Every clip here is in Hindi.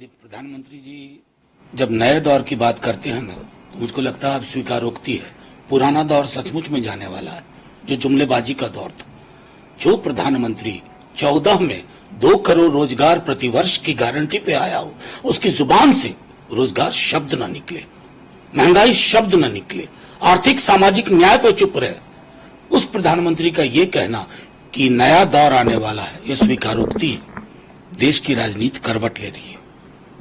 प्रधानमंत्री जी जब नए दौर की बात करते हैं ना, तो मुझको लगता है अब स्वीकारोक्ति है। पुराना दौर सचमुच में जाने वाला है, जो जुमलेबाजी का दौर था। जो प्रधानमंत्री 14 में 2 करोड़ रोजगार प्रतिवर्ष की गारंटी पे आया हो, उसकी जुबान से रोजगार शब्द न निकले, महंगाई शब्द न निकले, आर्थिक सामाजिक न्याय पे चुप रहे, उस प्रधानमंत्री का ये कहना कि नया दौर आने वाला है, ये स्वीकारोक्ति है। देश की राजनीति करवट ले रही है।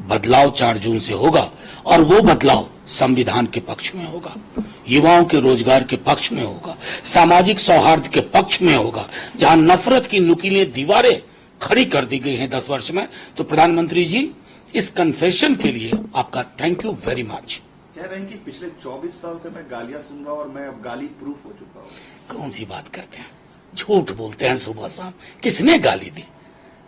बदलाव 4 जून से होगा और वो बदलाव संविधान के पक्ष में होगा, युवाओं के रोजगार के पक्ष में होगा, सामाजिक सौहार्द के पक्ष में होगा। जहां नफरत की नुकीली दीवारें खड़ी कर दी गई हैं 10 वर्ष में, तो प्रधानमंत्री जी इस कन्फेशन के लिए आपका थैंक यू वेरी मच। कह रहे हैं कि पिछले 24 साल से मैं गालियां सुन रहा हूं और मैं अब गाली प्रूफ हो चुका हूं। कौन सी बात करते हैं, झूठ बोलते हैं सुबह शाम। किसने गाली दी?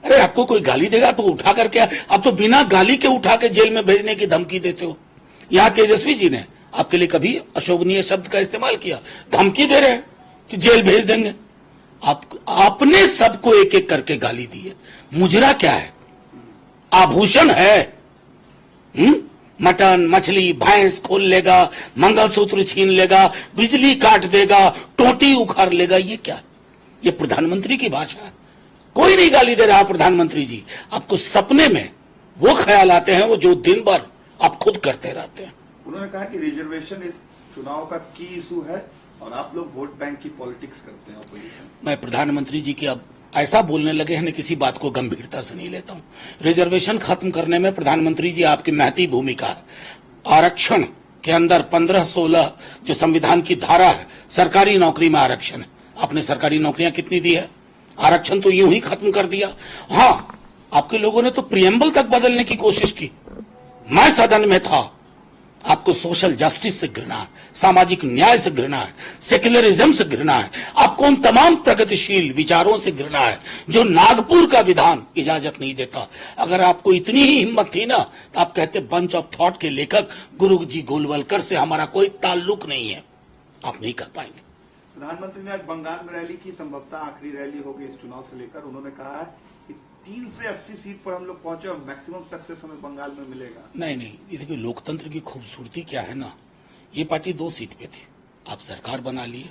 अरे आपको कोई गाली देगा तो उठा करके, आप तो बिना गाली के उठा के जेल में भेजने की धमकी देते हो। यहाँ तेजस्वी जी ने आपके लिए कभी अशोभनीय शब्द का इस्तेमाल किया? धमकी दे रहे हैं कि जेल भेज देंगे। आपने सबको एक एक करके गाली दी है। मुजरा क्या है? आभूषण है। मटन, मछली, भैंस खोल लेगा, मंगलसूत्र छीन लेगा, बिजली काट देगा, टोटी उखाड़ लेगा। ये क्या? ये प्रधानमंत्री की भाषा है? कोई नहीं गाली दे रहा प्रधानमंत्री जी। आपको सपने में वो ख्याल आते हैं वो जो दिन भर आप खुद करते रहते हैं। उन्होंने कहा कि रिजर्वेशन इस चुनाव का की इशू है और आप लोग वोट बैंक की पॉलिटिक्स करते हैं ऑपोजिशन। मैं प्रधानमंत्री जी की अब ऐसा बोलने लगे हैं, किसी बात को गंभीरता से नहीं लेता हूं। रिजर्वेशन खत्म करने में प्रधानमंत्री जी आपकी महती भूमिका है। आरक्षण के अंदर 15-16 जो संविधान की धारा है, सरकारी नौकरी में आरक्षण है। आपने सरकारी नौकरियां कितनी दी है? आरक्षण तो यूं ही खत्म कर दिया। हाँ, आपके लोगों ने तो प्रियम्बल तक बदलने की कोशिश की। मैं सदन में था। आपको सोशल जस्टिस से घृणा है, सामाजिक न्याय से घृणा है, सेक्युलरिज्म से घृणा है, आपको उन तमाम प्रगतिशील विचारों से घृणा है जो नागपुर का विधान इजाजत नहीं देता। अगर आपको इतनी ही हिम्मत थी ना, तो आप कहते बंच ऑफ थॉट के लेखक गुरु जी गोलवलकर से हमारा कोई ताल्लुक नहीं है। आप नहीं कर पाएंगे। प्रधानमंत्री ने आज बंगाल में रैली की, संभवतः आखिरी रैली होगी इस चुनाव से लेकर। उन्होंने कहा है कि 3 से 80 सीट पर हम लोग पहुंचे और मैक्सिमम सक्सेस हमें बंगाल में मिलेगा। नहीं, ये देखिए लोकतंत्र की खूबसूरती क्या है ना, ये पार्टी 2 सीट पे थी, आप सरकार बना लिए,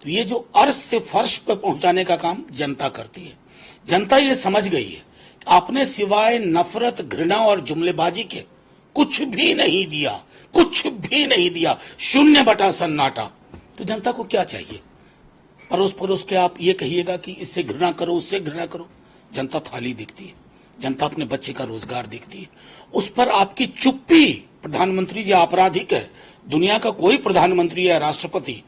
तो ये जो अर्श से फर्श पे पहुंचाने का काम जनता करती है। जनता ये समझ गई है कि आपने सिवाय नफरत, घृणा और जुमलेबाजी के कुछ भी नहीं दिया, कुछ भी नहीं दिया। 0 सन्नाटा। तो जनता को क्या चाहिए? परोस के आप ये कहिएगा कि इससे घृणा करो, उससे घृणा करो। जनता थाली देखती है, जनता अपने बच्चे का रोजगार देखती है। उस पर आपकी चुप्पी, प्रधानमंत्री जी आपराधिक है। दुनिया का कोई प्रधानमंत्री या राष्ट्रपति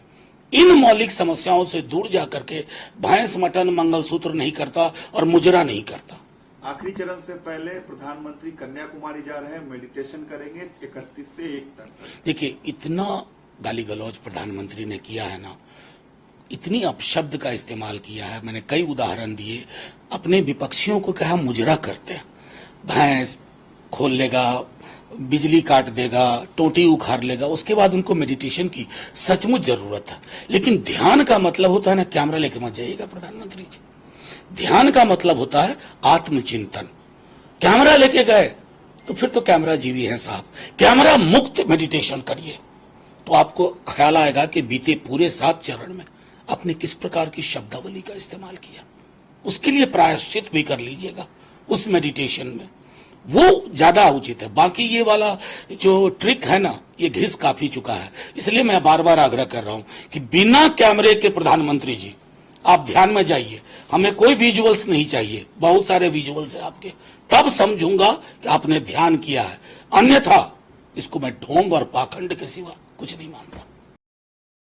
इन मौलिक समस्याओं से दूर जाकर के भैंस, मटन, मंगलसूत्र नहीं करता और मुजरा नहीं करता। आखिरी चरण से पहले प्रधानमंत्री कन्याकुमारी जा रहे हैं, मेडिटेशन करेंगे 31 से 1 तक। देखिए, इतना गाली गलौज प्रधानमंत्री ने किया है ना, इतनी अपशब्द का इस्तेमाल किया है। मैंने कई उदाहरण दिए। अपने विपक्षियों को कहा मुजरा करते हैं, भैंस खोल लेगा, बिजली काट देगा, टोटी उखाड़ लेगा। उसके बाद उनको मेडिटेशन की सचमुच जरूरत है। लेकिन ध्यान का मतलब होता है ना, कैमरा लेके मत जाइएगा प्रधानमंत्री जी। ध्यान का मतलब होता है आत्मचिंतन। कैमरा लेके गए तो फिर तो कैमरा जीवी है साहब। कैमरा मुक्त मेडिटेशन करिए तो आपको ख्याल आएगा कि बीते पूरे 7 चरण में आपने किस प्रकार की शब्दावली का इस्तेमाल किया। उसके लिए प्रायश्चित भी कर लीजिएगा उस मेडिटेशन में, वो ज्यादा उचित है। बाकी ये वाला जो ट्रिक है ना, ये घिस काफी चुका है। इसलिए मैं बार बार आग्रह कर रहा हूं कि बिना कैमरे के प्रधानमंत्री जी आप ध्यान में जाइए। हमें कोई विजुअल्स नहीं चाहिए, बहुत सारे विजुअल्स है आपके, तब समझूंगा कि आपने ध्यान किया है। अन्यथा इसको मैं ढोंग और पाखंड के सिवा कुछ नहीं मानता।